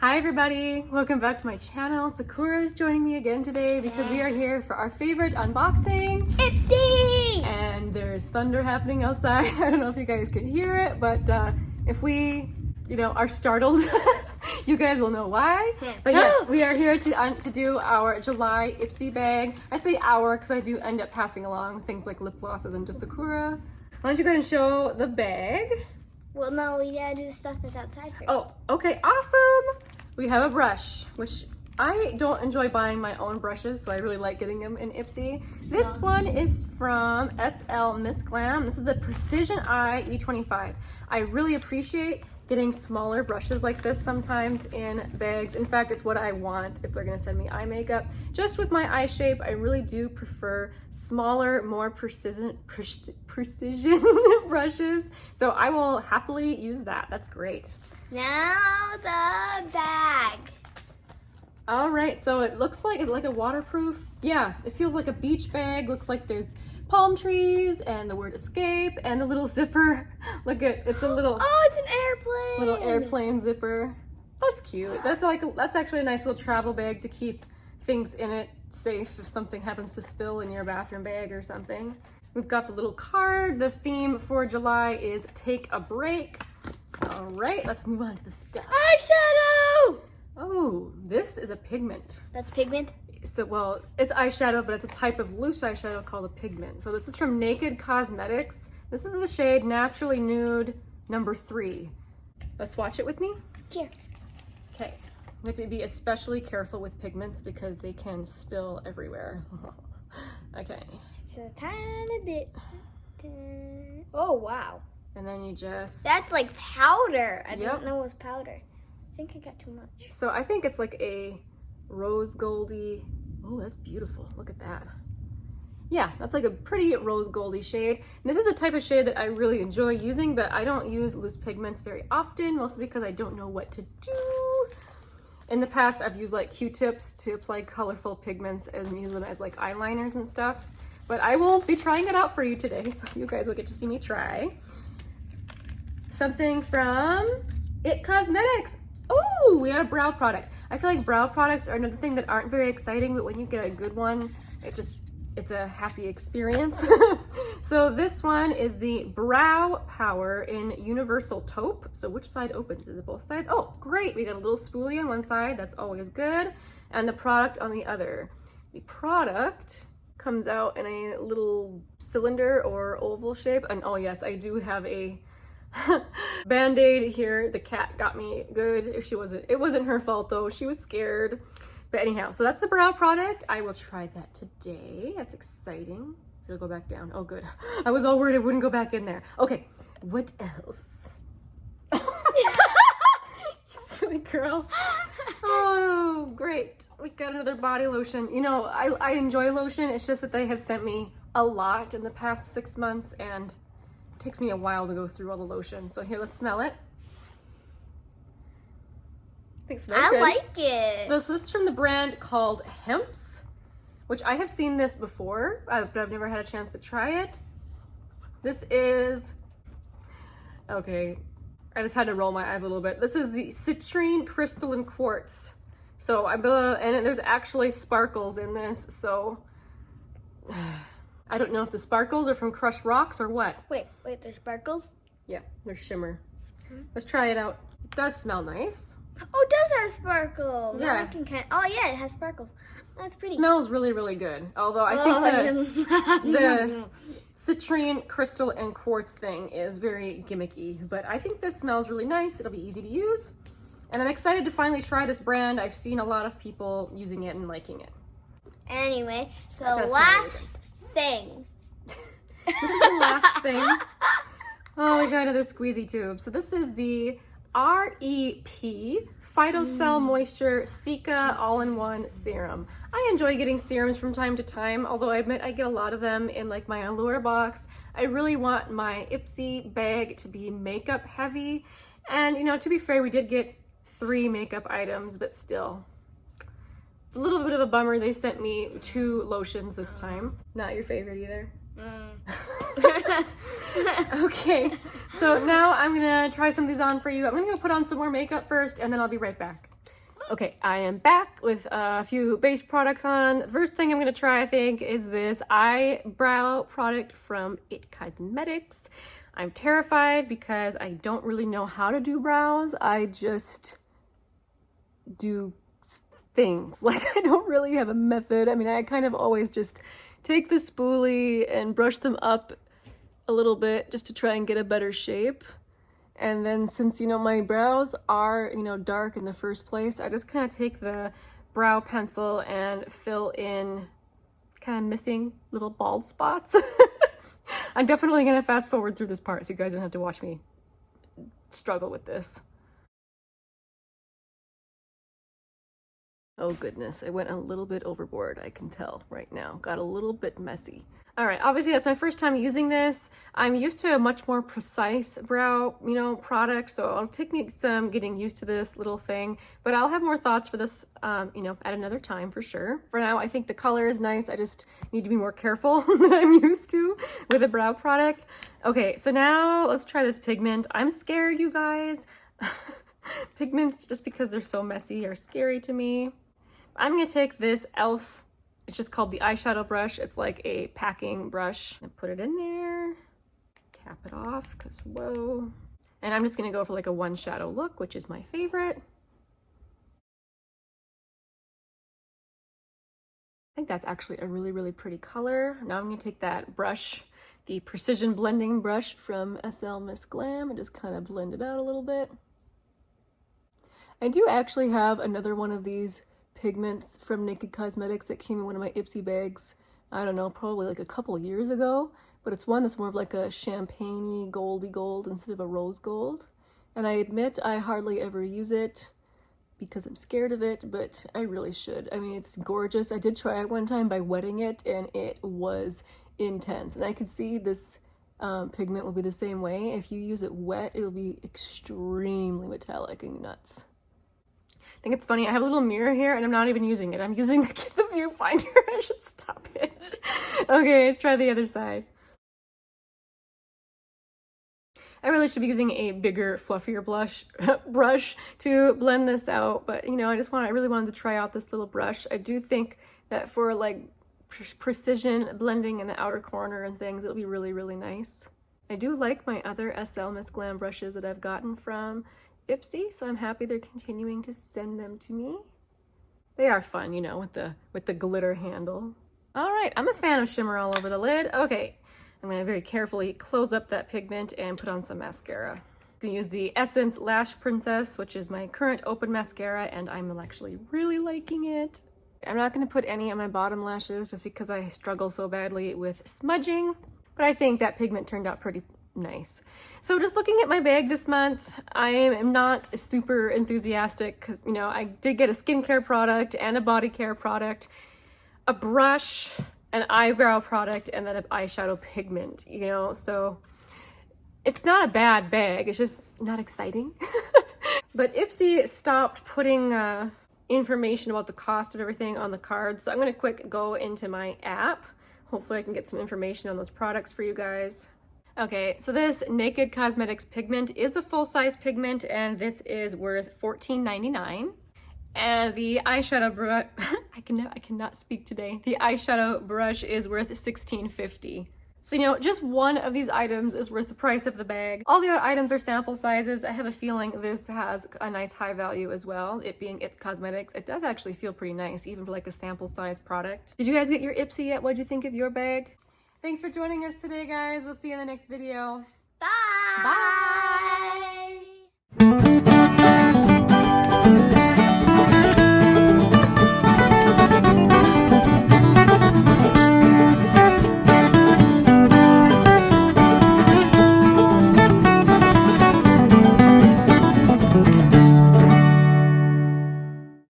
Hi everybody, welcome back to my channel. Sakura is joining me again today because we are here for our favorite unboxing. Ipsy! And there's thunder happening outside. I don't know if you guys can hear it, but if we, are startled, you guys will know why. But yes, we are here to do our July Ipsy bag. I say our because I do end up passing along things like lip glosses into Sakura. Why don't you go ahead and show the bag? Well, no, we gotta do the stuff that's outside first. Oh, okay, awesome! We have a brush, which I don't enjoy buying my own brushes, so I really like getting them in Ipsy. This one is from SL Miss Glam. This is the Precision Eye E25. I really appreciate getting smaller brushes like this sometimes in bags. In fact, it's what I want if they're gonna send me eye makeup. Just with my eye shape, I really do prefer smaller, more precision brushes. So I will happily use that. That's great. Now the bag. All right, so it looks like, is it like a waterproof? Yeah, it feels like a beach bag. Looks like there's palm trees and the word escape and the little zipper. Look at, it's a little, oh, it's an airplane. Little airplane zipper. That's cute. That's actually a nice little travel bag to keep things in it safe if something happens to spill in your bathroom bag or something. We've got the little card. The theme for July is take a break. All right, let's move on to the stuff. Eyeshadow! Oh, this is a pigment. That's pigment? So, well, it's eyeshadow, but it's a type of loose eyeshadow called a pigment. So this is from Naked Cosmetics. This is the shade Naturally Nude number 3. Let's swatch it with me. Here. Okay, we have to be especially careful with pigments because they can spill everywhere. Okay. It's a tiny bit. Oh, wow. And then you just... That's like powder. I didn't know it was powder. I think I got too much. So I think it's like a rose goldy. Oh, that's beautiful. Look at that. Yeah, that's like a pretty rose goldy shade. And this is a type of shade that I really enjoy using, but I don't use loose pigments very often, mostly because I don't know what to do. In the past, I've used like Q-tips to apply colorful pigments and use them as like eyeliners and stuff. But I will be trying it out for you today, so you guys will get to see me try. Something from It Cosmetics. Oh, we got a brow product. I feel like brow products are another thing that aren't very exciting, but when you get a good one, it's a happy experience. So this one is the Brow Power in Universal Taupe. So which side opens? Is it both sides? Oh, great. We got a little spoolie on one side. That's always good. And the product on the other. The product comes out in a little cylinder or oval shape. And oh yes, I do have a Band-Aid here. The cat got me good. It wasn't her fault though. She was scared. But anyhow, so that's the brow product. I will try that today. That's exciting. It'll go back down. Oh good. I was all worried it wouldn't go back in there. Okay, what else? You silly girl. Oh, great. We got another body lotion. I enjoy lotion. It's just that they have sent me a lot in the past 6 months and it takes me a while to go through all the lotion. So here, let's smell it. I like it. So this is from the brand called Hemp's, which I have seen this before, but I've never had a chance to try it. This is, okay, I just had to roll my eyes a little bit. This is the Citrine Crystalline Quartz. So and there's actually sparkles in this, so I don't know if the sparkles are from crushed rocks or what. Wait, there's sparkles? Yeah, there's shimmer. Let's try it out. It does smell nice. Oh, it does have sparkles. Yeah. Oh yeah, it has sparkles. That's pretty. Smells really, really good. Although I think the citrine, crystal, and quartz thing is very gimmicky. But I think this smells really nice. It'll be easy to use. And I'm excited to finally try this brand. I've seen a lot of people using it and liking it. Anyway, so last thing. This is the last thing. Oh, we got another squeezy tube. So this is the REP Phytocell Moisture Cica All-in-One Serum. I enjoy getting serums from time to time, although I admit I get a lot of them in like my Allure box. I really want my Ipsy bag to be makeup heavy. And to be fair, we did get 3 makeup items, but still. It's a little bit of a bummer they sent me 2 lotions this time. Not your favorite either. Okay, so now I'm gonna try some of these on for you. I'm gonna go put on some more makeup first and then I'll be right back. Okay, I am back with a few base products on. The first thing I'm gonna try, I think, is this eyebrow product from It Cosmetics. I'm terrified because I don't really know how to do brows. I just do things. Like, I don't really have a method. I mean, I kind of always just take the spoolie and brush them up a little bit just to try and get a better shape. And then since, you know, my brows are, you know, dark in the first place, I just kind of take the brow pencil and fill in kind of missing little bald spots. I'm definitely going to fast forward through this part so you guys don't have to watch me struggle with this. Oh goodness, I went a little bit overboard, I can tell right now. Got a little bit messy. All right, obviously that's my first time using this. I'm used to a much more precise brow, you know, product, so it'll take me some getting used to this little thing, but I'll have more thoughts for this, you know, at another time for sure. For now, I think the color is nice. I just need to be more careful than I'm used to with a brow product. Okay, so now let's try this pigment. I'm scared, you guys. Pigments, just because they're so messy, are scary to me. I'm gonna take this e.l.f. It's just called the eyeshadow brush. It's like a packing brush. And put it in there, tap it off, because whoa. And I'm just gonna go for like a one shadow look, which is my favorite. I think that's actually a really, really pretty color. Now I'm gonna take that brush, the precision blending brush from SL Miss Glam, and just kind of blend it out a little bit. I do actually have another one of these pigments from Naked Cosmetics that came in one of my Ipsy bags, I don't know, probably like a couple years ago, but it's one that's more of like a champagne-y goldy gold instead of a rose gold. And I admit I hardly ever use it because I'm scared of it, but I really should. I mean, it's gorgeous. I did try it one time by wetting it and it was intense. And I could see this pigment will be the same way. If you use it wet, it'll be extremely metallic and nuts. I think it's funny, I have a little mirror here and I'm not even using it. I'm using the viewfinder. I should stop it. Okay, let's try the other side. I really should be using a bigger, fluffier brush to blend this out, but you know, I really wanted to try out this little brush. I do think that for like precision blending in the outer corner and things, it'll be really, really nice. I do like my other SL Miss Glam brushes that I've gotten from Ipsy, so I'm happy they're continuing to send them to me. They are fun, you know, with the glitter handle. All right, I'm a fan of shimmer all over the lid. Okay, I'm gonna very carefully close up that pigment and put on some mascara. I'm gonna use the Essence Lash Princess, which is my current open mascara, and I'm actually really liking it. I'm not gonna put any on my bottom lashes just because I struggle so badly with smudging, but I think that pigment turned out pretty nice. So just looking at my bag this month, I am not super enthusiastic because, you know, I did get a skincare product and a body care product, a brush, an eyebrow product, and then an eyeshadow pigment, you know, so it's not a bad bag, it's just not exciting. But Ipsy stopped putting information about the cost of everything on the cards, so I'm gonna quick go into my app. Hopefully I can get some information on those products for you guys. Okay, so this Naked Cosmetics pigment is a full-size pigment, and this is worth $14.99. And the eyeshadow brush, I cannot speak today. The eyeshadow brush is worth $16.50. So, you know, just one of these items is worth the price of the bag. All the other items are sample sizes. I have a feeling this has a nice high value as well. It being It Cosmetics, it does actually feel pretty nice, even for like a sample size product. Did you guys get your Ipsy yet? What'd you think of your bag? Thanks for joining us today, guys. We'll see you in the next video. Bye! Bye!